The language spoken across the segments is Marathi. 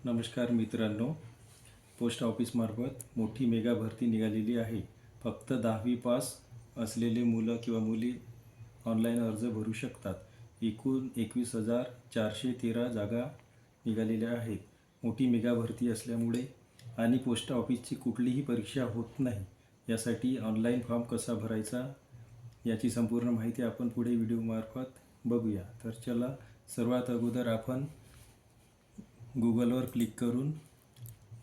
नमस्कार मित्रांनो, पोस्ट ऑफिसमार्फत मोठी मेगा भरती निघालेली आहे. फक्त 10वी पास असलेले मुलं किंवा मुली ऑनलाईन अर्ज भरू शकतात. एकूण 21,413 जागा निघालेल्या आहेत. मोठी मेगा भरती असल्यामुळे आणि पोस्ट ऑफिसची कुठलीही परीक्षा होत नाही, यासाठी ऑनलाईन फॉर्म कसा भरायचा याची संपूर्ण माहिती आपण पुढे व्हिडिओमार्फत बघूया. तर चला, सर्वात अगोदर आपण गूगलवर क्लिक करून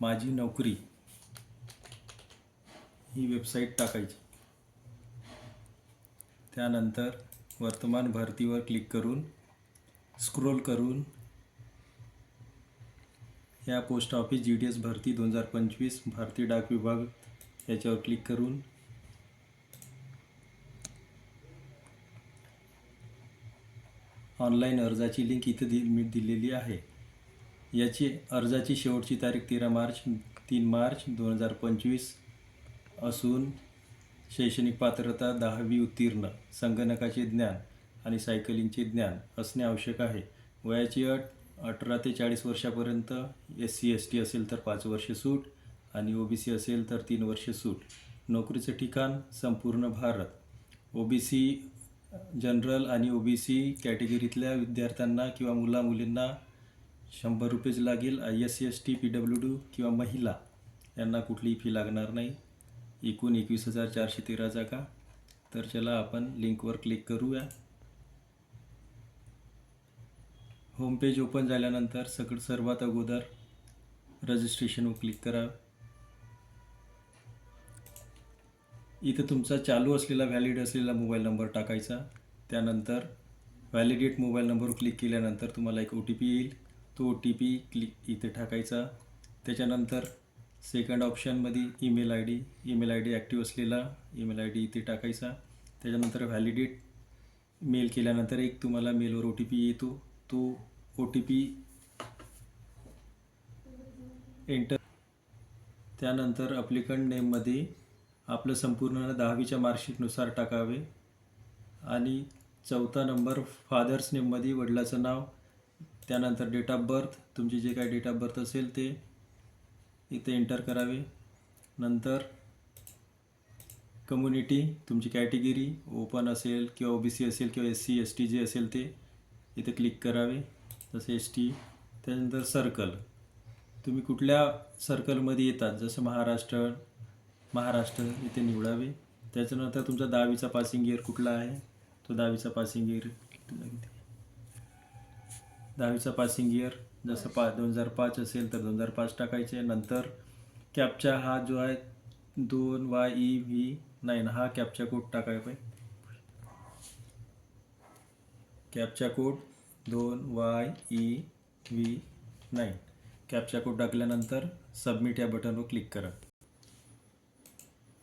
माझी नोकरी ही वेबसाईट टाकायची. त्यानंतर वर्तमान भरतीवर क्लिक करून स्क्रोल करून या पोस्ट ऑफिस GDS भरती 2025 भारतीय डाक विभाग याच्यावर क्लिक करून ऑनलाईन अर्जाची लिंक इथे दिलेली आहे. याची अर्जाची शेवटची तारीख 3 मार्च 2025 असून शैक्षणिक पात्रता 10वी उत्तीर्ण, संगणकाचे ज्ञान आणि सायकलिंगचे ज्ञान असणे आवश्यक आहे. वयाची अट 18 ते 40 वर्षापर्यंत, SC ST असेल तर 5 वर्षे सूट आणि OBC असेल तर 3 वर्षे सूट. नोकरीचं ठिकाण संपूर्ण भारत. OBC जनरल आणि OBC कॅटेगरीतल्या विद्यार्थ्यांना किंवा मुलींना 100 रुपयेच लागेल. SC ST PWD किंवा महिला यांना कुठलीही फी लागणार नाही. एकूण 21,413 जागा. तर चला आपण लिंकवर क्लिक करूया. होम पेज ओपन झाल्यानंतर सर्वात अगोदर रजिस्ट्रेशनवर क्लिक करा. इथे तुमचा चालू असलेला व्हॅलिड असलेला मोबाईल नंबर टाकायचा. त्यानंतर व्हॅलिडेट मोबाईल नंबरवर क्लिक केल्यानंतर तुम्हाला एक OTP येईल. तो OTP इथे टाकायचा. त्याच्यानंतर सेकंड ऑप्शनमध्ये ईमेल आय डी ॲक्टिव्ह असलेला ईमेल ID इथे टाकायचा. त्याच्यानंतर व्हॅलिडेट मेल केल्यानंतर एक तुम्हाला मेलवर OTP येतो. तो OTP एंटर. त्यानंतर ॲप्लिकंट नेममध्ये आपलं संपूर्ण 10वीच्या मार्कशीटनुसार टाकावे आणि 4था नंबर फादर्स नेममध्ये वडिलाचं नाव. त्यानंतर डेट ऑफ बर्थ, तुमचे जे काही डेट ऑफ बर्थ असेल ते इथे एंटर करावे. नंतर कम्युनिटी, तुमची कॅटेगरी ओपन असेल किंवा OBC असेल किंवा SC ST जे असेल ते इथे क्लिक करावे, जसे ST. त्यानंतर सर्कल, तुम्ही कुठल्या सर्कलमध्ये येतात, जसं महाराष्ट्र इथे निवडावे. त्याच्यानंतर तुमचा 10वीचा पासिंग इयर कुठला आहे, तो 10वीचा पासिंग इयर. 10वीचा पासिंग इयर जसं 2005 असेल तर 2005 टाकायचे. नंतर कॅप्चा हा जो आहे 2YEV9 हा कॅप्चा कोड टाकायचा पाहिजे. Captcha code 2YEV9 captcha code टाकल्यानंतर सबमिट या बटनवर क्लिक करा.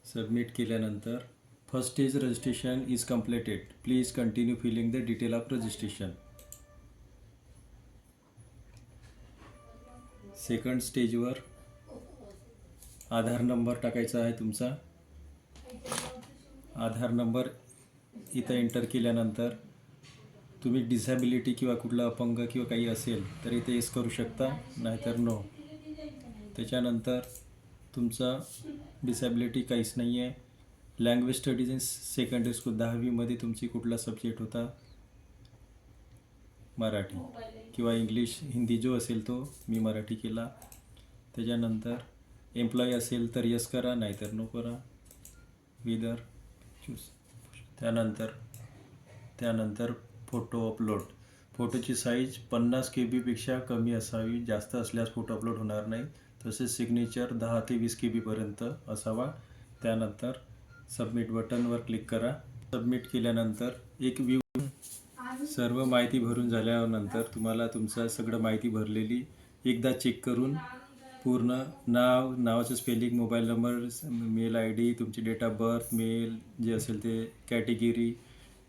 सबमिट केल्यानंतर first stage registration is completed, please continue filling the detail of registration. Second स्टेजवर आधार नंबर टाकायचा आहे तुमचा. आधार नंबर इथं एंटर केल्यानंतर तुम्ही डिसॅबिलिटी किंवा कुठला अपंग किंवा काही असेल तर इथे येस करू शकता, नाहीतर नो. त्याच्यानंतर तुमचा डिसॅबिलिटी काहीच नाही आहे. Language studies in secondary school, 10वीमध्ये तुमची कुठला सब्जेक्ट होता, मराठी किंवा इंग्लिश हिंदी जो असेल तो. मी मराठी केला. त्याच्यानंतर एम्प्लॉई असेल तर यस करा, नाहीतर नो करा, विदर चूज. त्यानंतर फोटो अपलोड. फोटोची साईज 50 KB कमी असावी, जास्त असल्यास फोटो अपलोड होणार नाही. तसेच सिग्नेचर 10 ते 20 KB पर्यंत असावा. त्यानंतर सबमिट बटनवर क्लिक करा. सबमिट केल्यानंतर एक व्ह्यू, सर्व माहिती भरून झाल्यानंतर तुम्हाला तुमचं सगळं माहिती भरलेली एकदा चेक करून पूर्ण नावाचं spelling, mobile number, mail ID, तुमची डेट ऑफ बर्थ, मेल जे असेल ते, कॅटेगरी,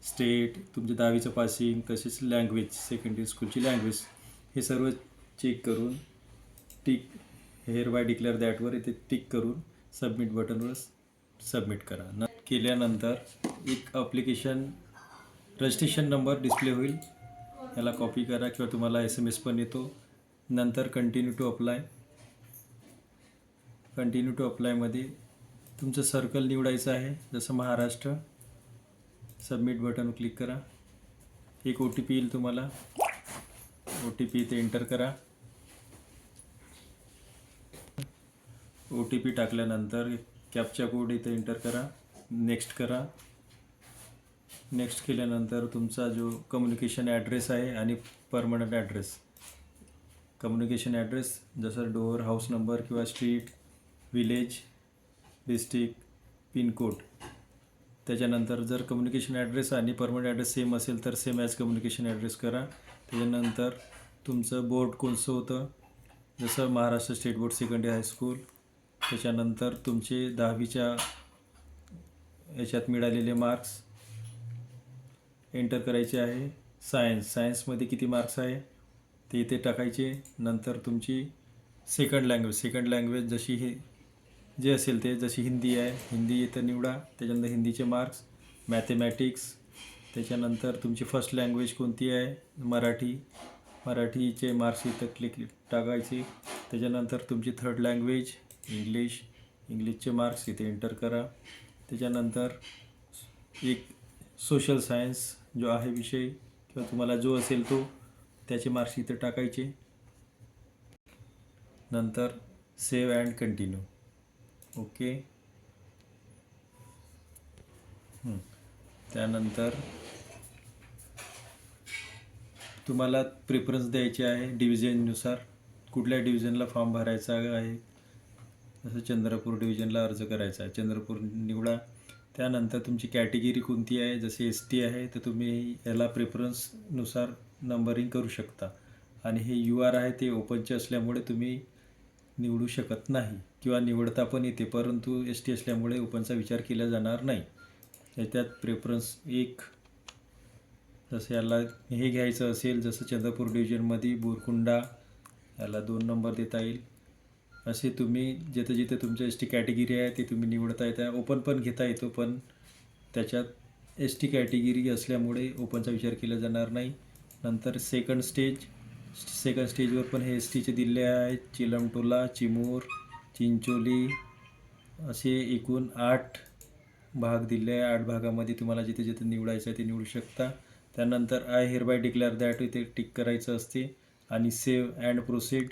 स्टेट, तुमचे 10वीचं पासिंग, तसेच लँग्वेज, सेकंडरी स्कूलची लँग्वेज, हे सर्व चेक करून टिक हेअर बाय डिक्लेअर दॅटवर इथे टिक करून सबमिट बटनवर सबमिट करा. केल्यानंतर एक रजिस्ट्रेशन नंबर डिस्प्ले होईल, याला कॉपी करा किंवा तुम्हाला SMS पण येतो. नंतर continue to apply. Continue to अप्लायमध्ये तुमचं सर्कल निवडायचं आहे, जसं महाराष्ट्र. सबमिट बटन क्लिक करा. एक ओ टी पी येईल तुम्हाला. ओ टी पी इथे एंटर करा. ओ टी पी टाकल्यानंतर कॅप्चा कोड इथे एंटर करा. नेक्स्ट करा. नेक्स्ट केल्यानंतर तुमचा जो कम्युनिकेशन ॲड्रेस आहे आणि परमनंट ॲड्रेस. कम्युनिकेशन ॲड्रेस जसं डोअर, हाऊस नंबर किंवा स्ट्रीट, विलेज, डिस्ट्रिक्ट, पिनकोड. त्याच्यानंतर जर कम्युनिकेशन ॲड्रेस आणि परमनंट ॲड्रेस सेम असेल तर सेम ॲज कम्युनिकेशन ॲड्रेस करा. त्याच्यानंतर तुमचं बोर्ड कोणतं होतं, जसं Maharashtra state board secondary high school. त्याच्यानंतर तुमचे 10वीच्या याच्यात मिळालेले मार्क्स एंटर करायचे आहे. सायन्समध्ये किती मार्क्स आहे ते इथे टाकायचे. नंतर तुमची सेकंड लँग्वेज जशी ही जे असेल ते, जशी हिंदी आहे हिंदी इथं निवडा. त्याच्यानंतर हिंदीचे मार्क्स. मॅथेमॅटिक्स. त्याच्यानंतर तुमची फर्स्ट लँग्वेज कोणती आहे, मराठीचे मार्क्स इथं टाकायचे. त्याच्यानंतर तुमची थर्ड लँग्वेज इंग्लिशचे मार्क्स इथे एंटर करा. त्याच्यानंतर एक सोशल सायन्स जो आहे विषय किंवा तुम्हाला जो असेल तो, त्याचे मार्क्स इथे टाकायचे. नंतर सेव्ह अँड कंटिन्यू. ओके. त्यानंतर तुम्हाला प्रेफरन्स द्यायचे आहे डिव्हिजननुसार, कुठल्या डिव्हिजनला फॉर्म भरायचा आहे. जसं चंद्रपूर डिव्हिजनला अर्ज करायचा आहे, चंद्रपूर निवडा. त्यानंतर तुमची कॅटेगरी कोणती आहे, जसे एस टी आहे तर तुम्ही याला प्रेफरन्सनुसार नंबरिंग करू शकता. आणि हे यू आर आहे ते ओपनचे असल्यामुळे तुम्ही निवडू शकत नाही किंवा निवडता पण येते, परंतु एस टी असल्यामुळे ओपनचा विचार केला जाणार नाही. याच्यात प्रेफरन्स एक, जसं याला हे घ्यायचं असेल, जसं चंद्रपूर डिव्हिजनमध्ये बोरकुंडा, याला 2 नंबर देता येईल. असे तुम्ही जिथे जिथे तुमचं एस टी कॅटेगरी आहे ते तुम्ही निवडता येतं. ओपन पण घेता येतो, पण त्याच्यात एस टी कॅटेगरी असल्यामुळे ओपनचा विचार केला जाणार नाही. नंतर सेकंड स्टेजवर पण हे एस टीचे दिले आहेत. चिलमटोला, चिमूर, चिंचोली असे एकूण 8 भाग दिले आहे. 8 भागामध्ये तुम्हाला जिथे जिथे निवडायचं आहे ते निवडू शकता. त्यानंतर I hereby declare that इथे टिक करायचं असते आणि सेव्ह अँड प्रोसीड